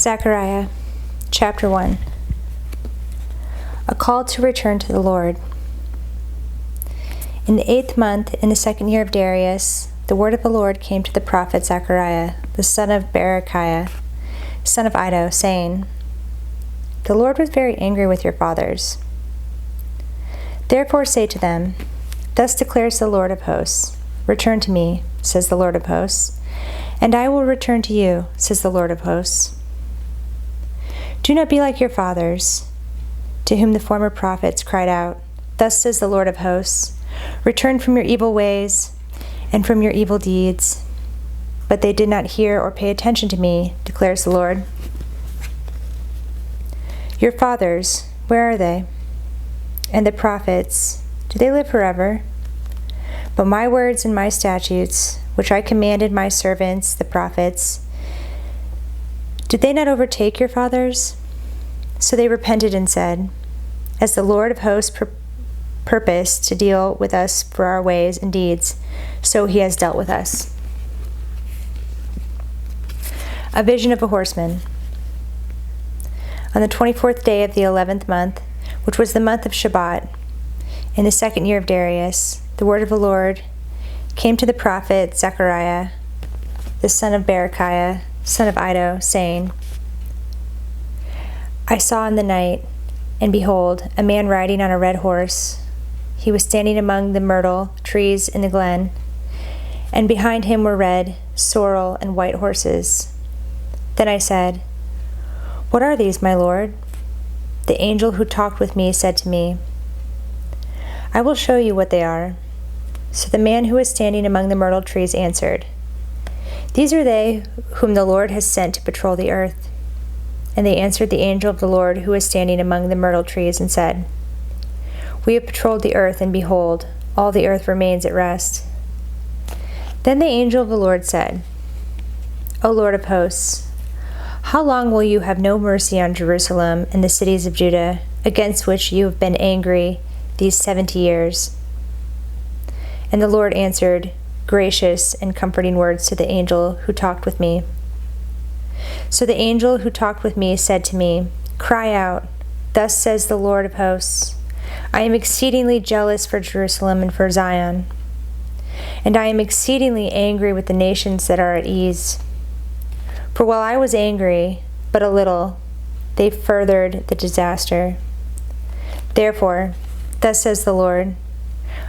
Zechariah, chapter 1. A call to return to the Lord. In the 8th month, in the 2nd year of Darius, the word of the Lord came to the prophet Zechariah, the son of Berechiah, son of Iddo, saying, The Lord was very angry with your fathers. Therefore say to them, Thus declares the Lord of hosts, Return to me, says the Lord of hosts, and I will return to you, says the Lord of hosts. Do not be like your fathers, to whom the former prophets cried out, Thus says the Lord of hosts, Return from your evil ways and from your evil deeds. But they did not hear or pay attention to me, declares the Lord. Your fathers, where are they? And the prophets, do they live forever? But my words and my statutes, which I commanded my servants, the prophets, did they not overtake your fathers? So they repented and said, As the Lord of hosts purposed to deal with us for our ways and deeds, so he has dealt with us. A vision of a horseman. On the 24th day of the 11th month, which was the month of Shabbat, in the 2nd year of Darius, the word of the Lord came to the prophet Zechariah, the son of Berechiah, son of Iddo, saying, I saw in the night, and behold, a man riding on a red horse. He was standing among the myrtle trees in the glen, and behind him were red, sorrel, and white horses. Then I said, What are these, my Lord? The angel who talked with me said to me, I will show you what they are. So the man who was standing among the myrtle trees answered, These are they whom the Lord has sent to patrol the earth. And they answered the angel of the Lord who was standing among the myrtle trees and said, We have patrolled the earth, and behold, all the earth remains at rest. Then the angel of the Lord said, O Lord of hosts, how long will you have no mercy on Jerusalem and the cities of Judah, against which you have been angry these 70 years? And the Lord answered gracious and comforting words to the angel who talked with me. So the angel who talked with me said to me, Cry out, Thus says the Lord of hosts, I am exceedingly jealous for Jerusalem and for Zion, and I am exceedingly angry with the nations that are at ease. For while I was angry, but a little, they furthered the disaster. Therefore, thus says the Lord,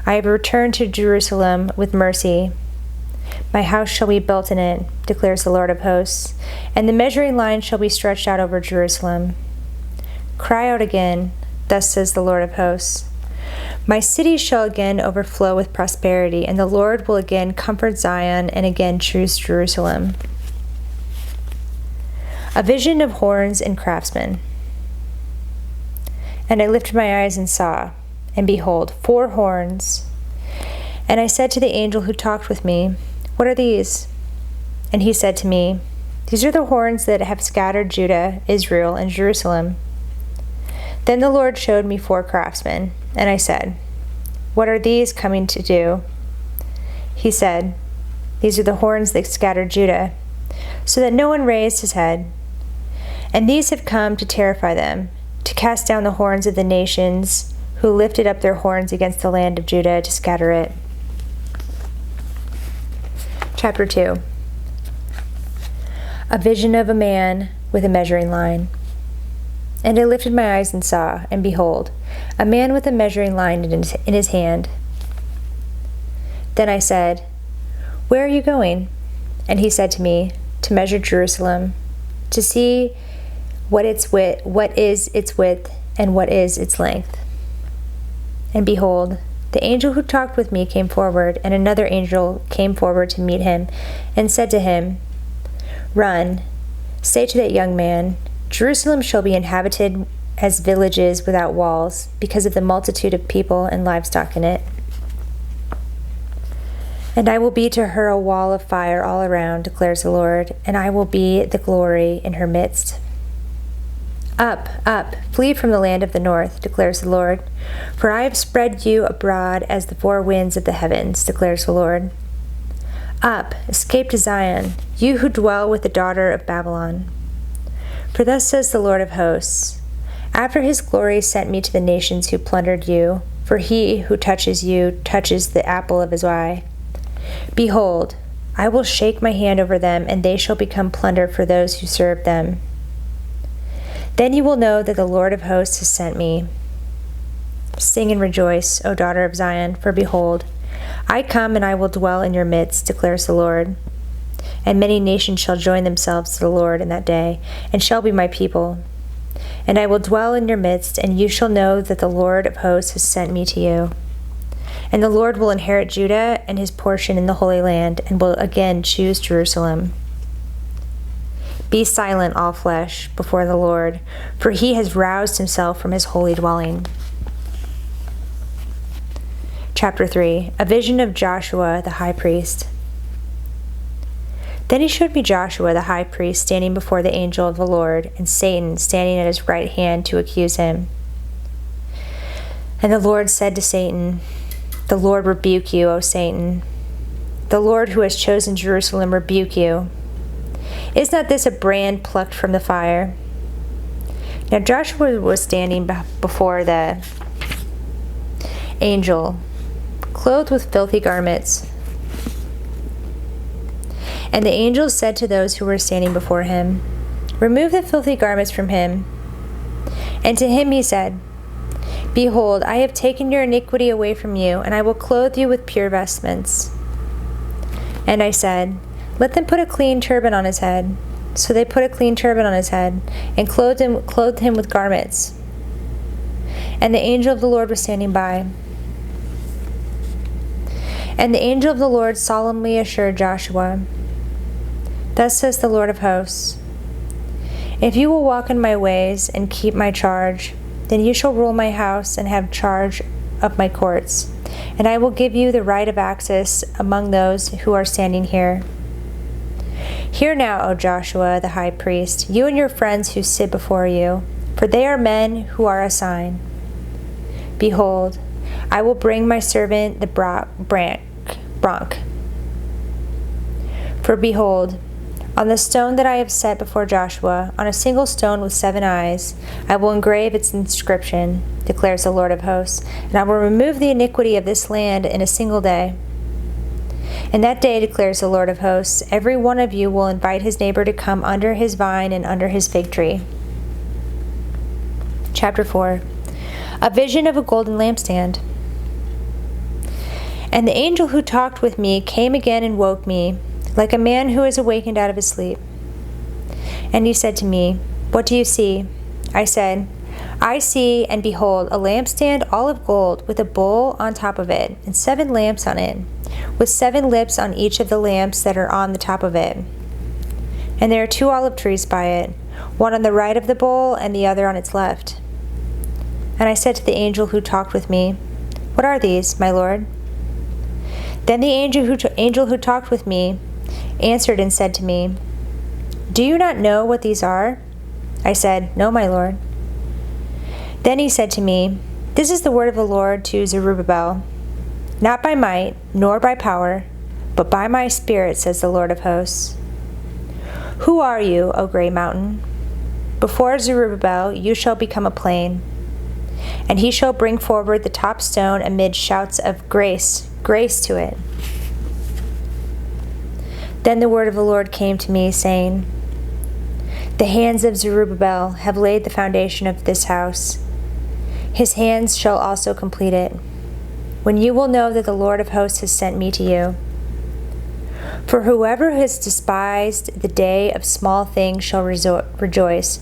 I have returned to Jerusalem with mercy. My house shall be built in it, declares the Lord of hosts, and the measuring line shall be stretched out over Jerusalem. Cry out again, thus says the Lord of hosts. My cities shall again overflow with prosperity, and the Lord will again comfort Zion and again choose Jerusalem. A vision of horns and craftsmen. And I lifted my eyes and saw, and behold, 4 horns. And I said to the angel who talked with me, What are these? And he said to me, These are the horns that have scattered Judah, Israel, and Jerusalem. Then the Lord showed me 4 craftsmen, and I said, What are these coming to do? He said, These are the horns that scattered Judah, so that no one raised his head. And these have come to terrify them, to cast down the horns of the nations who lifted up their horns against the land of Judah to scatter it. Chapter 2. A vision of a man with a measuring line. And I lifted my eyes and saw, and behold, a man with a measuring line in his hand. Then I said, Where are you going? And he said to me, To measure Jerusalem, to see what is its width, and what is its length. And behold, the angel who talked with me came forward, and another angel came forward to meet him, and said to him, Run, say to that young man, Jerusalem shall be inhabited as villages without walls, because of the multitude of people and livestock in it. And I will be to her a wall of fire all around, declares the Lord, and I will be the glory in her midst. Up, up, flee from the land of the north, declares the Lord, for I have spread you abroad as the 4 winds of the heavens, declares the Lord. Up, escape to Zion, you who dwell with the daughter of Babylon. For thus says the Lord of hosts, after his glory sent me to the nations who plundered you, for he who touches you touches the apple of his eye. Behold, I will shake my hand over them, and they shall become plunder for those who serve them. Then you will know that the Lord of hosts has sent me. Sing and rejoice, O daughter of Zion, for behold, I come and I will dwell in your midst, declares the Lord. And many nations shall join themselves to the Lord in that day, and shall be my people. And I will dwell in your midst, and you shall know that the Lord of hosts has sent me to you. And the Lord will inherit Judah and his portion in the Holy Land, and will again choose Jerusalem. Be silent, all flesh, before the Lord, for he has roused himself from his holy dwelling. Chapter 3. A vision of Joshua the high priest. Then he showed me Joshua the high priest standing before the angel of the Lord, and Satan standing at his right hand to accuse him. And the Lord said to Satan, "The Lord rebuke you, O Satan. The Lord who has chosen Jerusalem rebuke you. Is not this a brand plucked from the fire?" Now Joshua was standing before the angel, clothed with filthy garments. And the angel said to those who were standing before him, "Remove the filthy garments from him." And to him he said, "Behold, I have taken your iniquity away from you, and I will clothe you with pure vestments." And I said, "Let them put a clean turban on his head." So they put a clean turban on his head, and clothed him with garments. And the angel of the Lord was standing by. And the angel of the Lord solemnly assured Joshua, "Thus says the Lord of hosts, if you will walk in my ways and keep my charge, then you shall rule my house and have charge of my courts, and I will give you the right of access among those who are standing here. Hear now, O Joshua the high priest, you and your friends who sit before you, for they are men who are a sign. Behold, I will bring my servant the bronc. For behold, on the stone that I have set before Joshua, on a single stone with 7 eyes, I will engrave its inscription, declares the Lord of hosts, and I will remove the iniquity of this land in a single day. In that day, declares the Lord of hosts, every one of you will invite his neighbor to come under his vine and under his fig tree. Chapter 4. A vision of a golden lampstand. And the angel who talked with me came again and woke me, like a man who is awakened out of his sleep. And he said to me, "What do you see?" I said, "I see, and behold, a lampstand all of gold, with a bowl on top of it, and 7 lamps on it, with 7 lips on each of the lamps that are on the top of it. And there are 2 olive trees by it, one on the right of the bowl, and the other on its left." And I said to the angel who talked with me, "What are these, my Lord?" Then the angel who talked with me answered and said to me, "Do you not know what these are?" I said, "No, my Lord." Then he said to me, "This is the word of the Lord to Zerubbabel. Not by might, nor by power, but by my Spirit, says the Lord of hosts. Who are you, O great mountain? Before Zerubbabel you shall become a plain, and he shall bring forward the top stone amid shouts of grace, grace to it." Then the word of the Lord came to me, saying, "The hands of Zerubbabel have laid the foundation of this house. His hands shall also complete it, when you will know that the Lord of hosts has sent me to you. For whoever has despised the day of small things shall rejoice,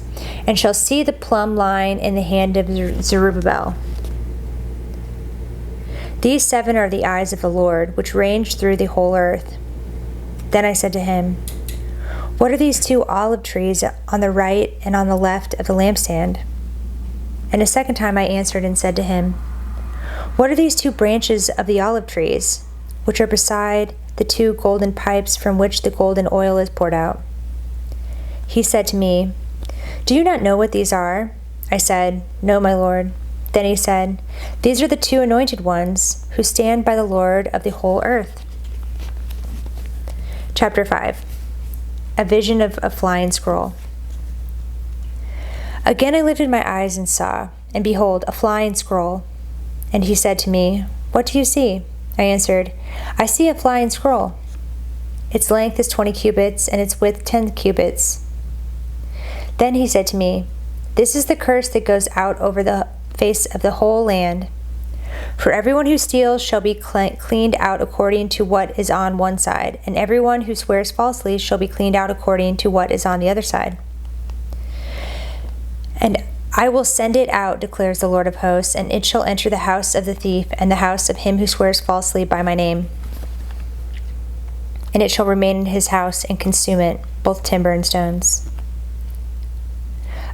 and shall see the plumb line in the hand of Zerubbabel. These 7 are the eyes of the Lord, which range through the whole earth." Then I said to him, "What are these 2 olive trees on the right and on the left of the lampstand?" And a second time I answered and said to him, "What are these 2 branches of the olive trees, which are beside the 2 golden pipes from which the golden oil is poured out?" He said to me, "Do you not know what these are?" I said, "No, my Lord." Then he said, "These are the 2 anointed ones who stand by the Lord of the whole earth." Chapter 5. A vision of a flying scroll. Again I lifted my eyes and saw, and behold, a flying scroll. And he said to me, "What do you see?" I answered, "I see a flying scroll. Its length is 20 cubits, and its width 10 cubits." Then he said to me, "This is the curse that goes out over the face of the whole land. For everyone who steals shall be cleaned out according to what is on one side, and everyone who swears falsely shall be cleaned out according to what is on the other side. And I will send it out, declares the Lord of hosts, and it shall enter the house of the thief and the house of him who swears falsely by my name. And it shall remain in his house and consume it, both timber and stones."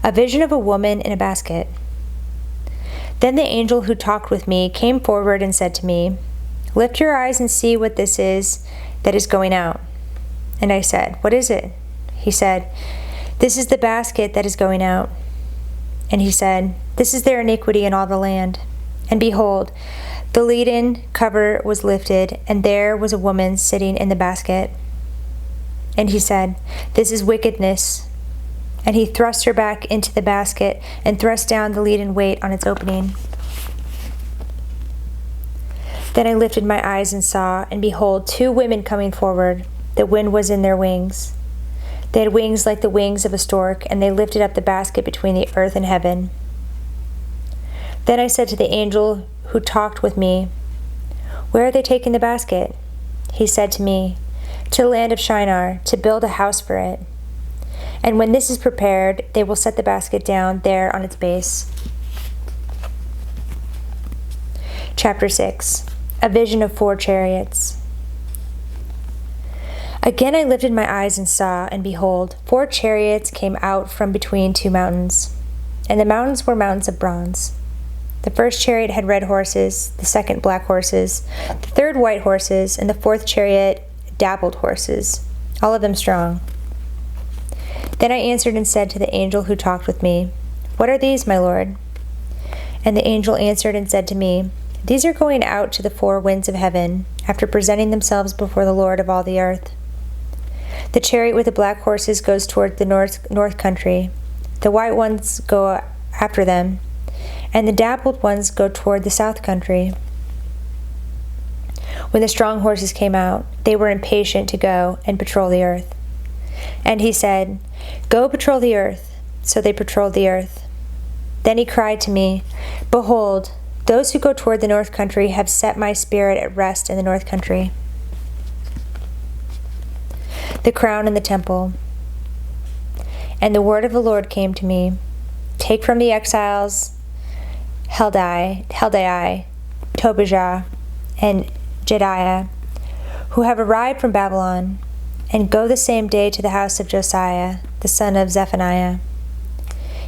A vision of a woman in a basket. Then the angel who talked with me came forward and said to me, "Lift your eyes and see what this is that is going out." And I said, "What is it?" He said, "This is the basket that is going out." And he said, "This is their iniquity in all the land." And behold, the leaden cover was lifted, and there was a woman sitting in the basket. And he said, "This is wickedness." And he thrust her back into the basket and thrust down the leaden weight on its opening. Then I lifted my eyes and saw, and behold, 2 women coming forward. The wind was in their wings. They had wings like the wings of a stork, and they lifted up the basket between the earth and heaven. Then I said to the angel who talked with me, "Where are they taking the basket?" He said to me, "To the land of Shinar, to build a house for it. And when this is prepared, they will set the basket down there on its base." Chapter 6. A vision of 4 chariots. Again I lifted my eyes and saw, and behold, 4 chariots came out from between 2 mountains. And the mountains were mountains of bronze. The first chariot had red horses, the second black horses, the third white horses, and the 4th chariot dappled horses, all of them strong. Then I answered and said to the angel who talked with me, "What are these, my lord?" And the angel answered and said to me, "These are going out to the 4 winds of heaven, after presenting themselves before the Lord of all the earth. The chariot with the black horses goes toward the north country. The white ones go after them, and the dappled ones go toward the south country." When the strong horses came out, they were impatient to go and patrol the earth. And he said, "Go patrol the earth." So they patrolled the earth. Then he cried to me, "Behold, those who go toward the north country have set my spirit at rest in the north country." The crown in the temple. And the word of the Lord came to me, "Take from the exiles Heldai, Tobijah, and Jedaiah, who have arrived from Babylon, and go the same day to the house of Josiah, the son of Zephaniah.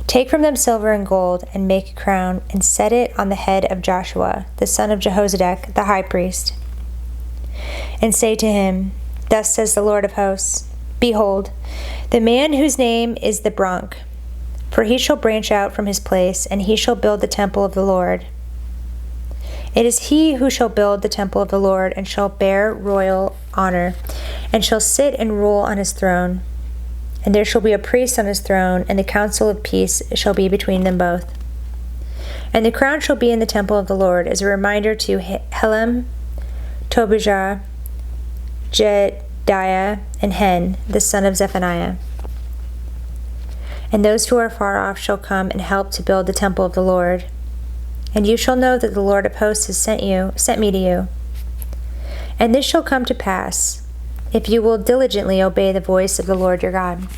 Take from them silver and gold, and make a crown, and set it on the head of Joshua, the son of Jehozadak, the high priest. And say to him, Thus says the Lord of hosts, Behold, the man whose name is the Bronc, for he shall branch out from his place, and he shall build the temple of the Lord. It is he who shall build the temple of the Lord, and shall bear royal honor, and shall sit and rule on his throne. And there shall be a priest on his throne, and the council of peace shall be between them both. And the crown shall be in the temple of the Lord as a reminder to Helem, Tobijah, Jedaiah, and Hen, the son of Zephaniah. And those who are far off shall come and help to build the temple of the Lord. And you shall know that the Lord of hosts has sent me to you. And this shall come to pass, if you will diligently obey the voice of the Lord your God.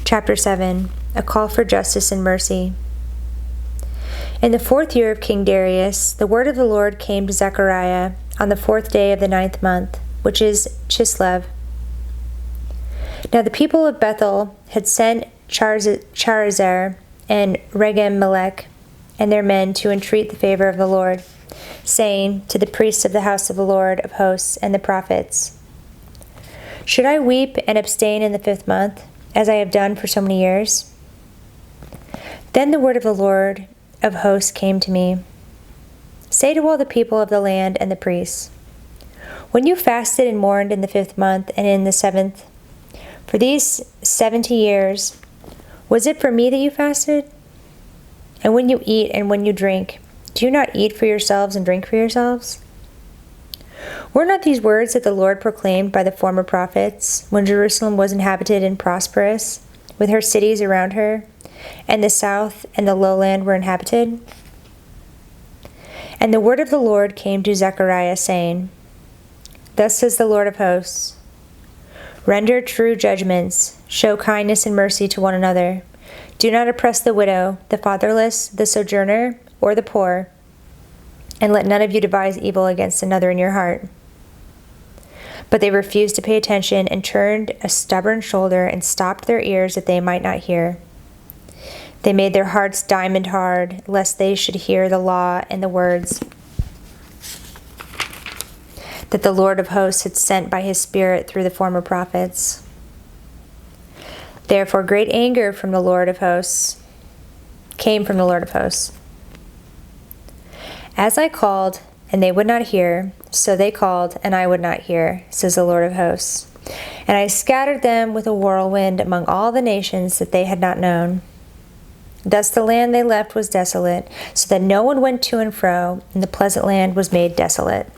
Chapter 7. A call for justice and mercy. In the 4th year of King Darius, the word of the Lord came to Zechariah on the 4th day of the 9th month, which is Chislev. Now the people of Bethel had sent Charizar and Regem-Melech and their men to entreat the favor of the Lord, saying to the priests of the house of the Lord of hosts and the prophets, Should I weep and abstain in the 5th month, as I have done for so many years? Then the word of the Lord of hosts came to me. Say to all the people of the land and the priests, When you fasted and mourned in the 5th month and in the 7th, for these 70 years, Was it for me that you fasted? And when you eat and when you drink, do you not eat for yourselves and drink for yourselves? Were not these words that the Lord proclaimed by the former prophets, when Jerusalem was inhabited and prosperous, with her cities around her, and the south and the lowland were inhabited? And the word of the Lord came to Zechariah, saying, Thus says the Lord of hosts, Render true judgments, show kindness and mercy to one another. Do not oppress the widow, the fatherless, the sojourner, or the poor, and let none of you devise evil against another in your heart. But they refused to pay attention and turned a stubborn shoulder and stopped their ears that they might not hear. They made their hearts diamond hard, lest they should hear the law and the words that the Lord of hosts had sent by his Spirit through the former prophets. Therefore great anger from the Lord of hosts came from the Lord of hosts. As I called, and they would not hear, so they called, and I would not hear, says the Lord of hosts. And I scattered them with a whirlwind among all the nations that they had not known. Thus the land they left was desolate, so that no one went to and fro, and the pleasant land was made desolate.